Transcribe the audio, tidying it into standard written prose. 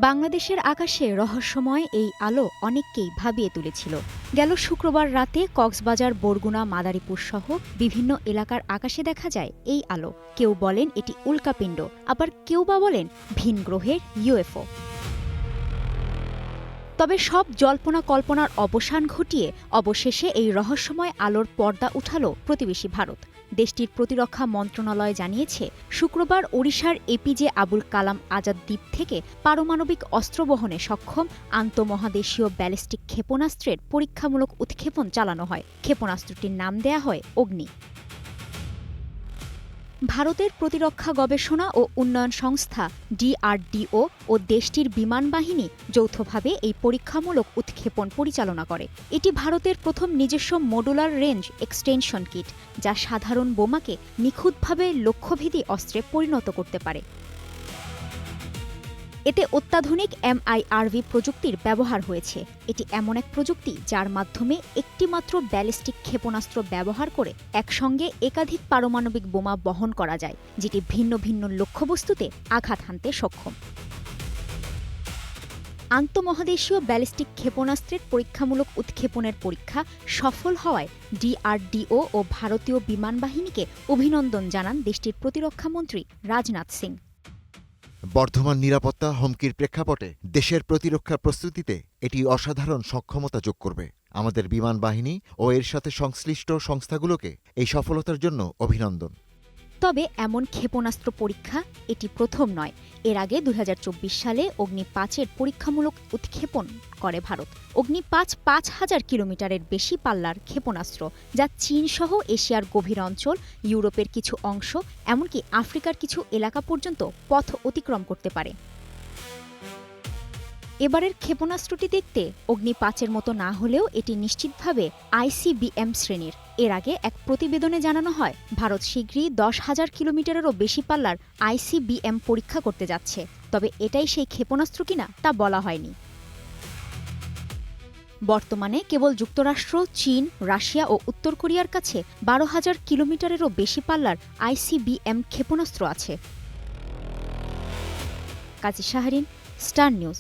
বাংলাদেশের আকাশে রহস্যময় এই আলো অনেককেই ভাবিয়ে তুলেছিল। গেল শুক্রবার রাতে কক্সবাজার, বরগুনা, মাদারীপুর সহ বিভিন্ন এলাকার আকাশে দেখা যায় এই আলো। কেউ বলেন এটি উল্কাপিণ্ড, আবার কেউ বা বলেন ভিন গ্রহের ইউএফও। তবে সব জল্পনা কল্পনার অবসান ঘটিয়ে অবশেষে এই রহস্যময় আলোর পর্দা উঠাল প্রতিবেশী ভারত। দেশটির প্রতিরক্ষা মন্ত্রণালয় জানিয়েছে, শুক্রবার ওড়িশার এপিজে আবুল কালাম আজাদ দ্বীপ থেকে পারমাণবিক অস্ত্র বহনে সক্ষম আন্তঃমহাদেশীয় ব্যালিস্টিক ক্ষেপণাস্ত্রের পরীক্ষামূলক উৎক্ষেপণ চালানো হয়। ক্ষেপণাস্ত্রটির নাম দেয়া হয় অগ্নি। ভারতের প্রতিরক্ষা গবেষণা ও উন্নয়ন সংস্থা ডিআরডিও ও দেশটির বিমান বাহিনী যৌথভাবে এই পরীক্ষামূলক উৎক্ষেপণ পরিচালনা করে। এটি ভারতের প্রথম নিজস্ব মডুলার রেঞ্জ এক্সটেনশন কিট, যা সাধারণ বোমাকে নিখুঁতভাবে লক্ষ্যভেদী অস্ত্রে পরিণত করতে পারে। এতে অত্যাধুনিক MIRV প্রযুক্তির ব্যবহার হয়েছে। এটি এমন এক প্রযুক্তি যার মাধ্যমে একটিমাত্র ব্যালিস্টিক ক্ষেপণাস্ত্র ব্যবহার করে একসঙ্গে একাধিক পারমাণবিক বোমা বহন করা যায়, যেটি ভিন্ন ভিন্ন লক্ষ্যবস্তুতে আঘাত হানতে সক্ষম। আন্তঃমহাদেশীয় ব্যালিস্টিক ক্ষেপণাস্ত্রের পরীক্ষামূলক উৎক্ষেপণের পরীক্ষা সফল হওয়ায় ডিআরডিও ও ভারতীয় বিমান বাহিনীকে অভিনন্দন জানান দেশটির প্রতিরক্ষামন্ত্রী রাজনাথ সিং। বর্ধমান নিরাপত্তা হুমকির প্রেক্ষাপটে দেশের প্রতিরক্ষা প্রস্তুতিতে এটি অসাধারণ সক্ষমতা যোগ করবে। আমাদের বিমান বাহিনী ও এর সাথে সংশ্লিষ্ট সংস্থাগুলোকে এই সফলতার জন্য অভিনন্দন। তবে এমন ক্ষেপণাস্ত্র পরীক্ষা এটি প্রথম নয়। এর আগে ২০২৪ সালে অগ্নি ৫-এর পরীক্ষামূলক উৎক্ষেপণ করে ভারত। অগ্নি ৫ ৫,০০০ কিলোমিটারের বেশি পাল্লার ক্ষেপণাস্ত্র, যা চীনসহ এশিয়ার গভীর অঞ্চল, ইউরোপের কিছু অংশ, এমনকি আফ্রিকার কিছু এলাকা পর্যন্ত পথ অতিক্রম করতে পারে। এবারের ক্ষেপণাস্ত্রটি দেখতে অগ্নি ৫-এর মতো না হলেও এটি নিশ্চিতভাবে ICBM শ্রেণীর। এর আগে এক প্রতিবেদনে জানানো হয়, ভারত শীঘ্রই ১০,০০০ কিলোমিটারেরও বেশি পাল্লার ICBM পরীক্ষা করতে যাচ্ছে। তবে এটাই সেই ক্ষেপণাস্ত্র কিনা তা বলা হয়নি। বর্তমানে কেবল যুক্তরাষ্ট্র, চীন, রাশিয়া ও উত্তর কোরিয়ার কাছে ১২,০০০ কিলোমিটারেরও বেশি পাল্লার ICBM ক্ষেপণাস্ত্র আছে। কাজী শাহরিন, স্টার নিউজ।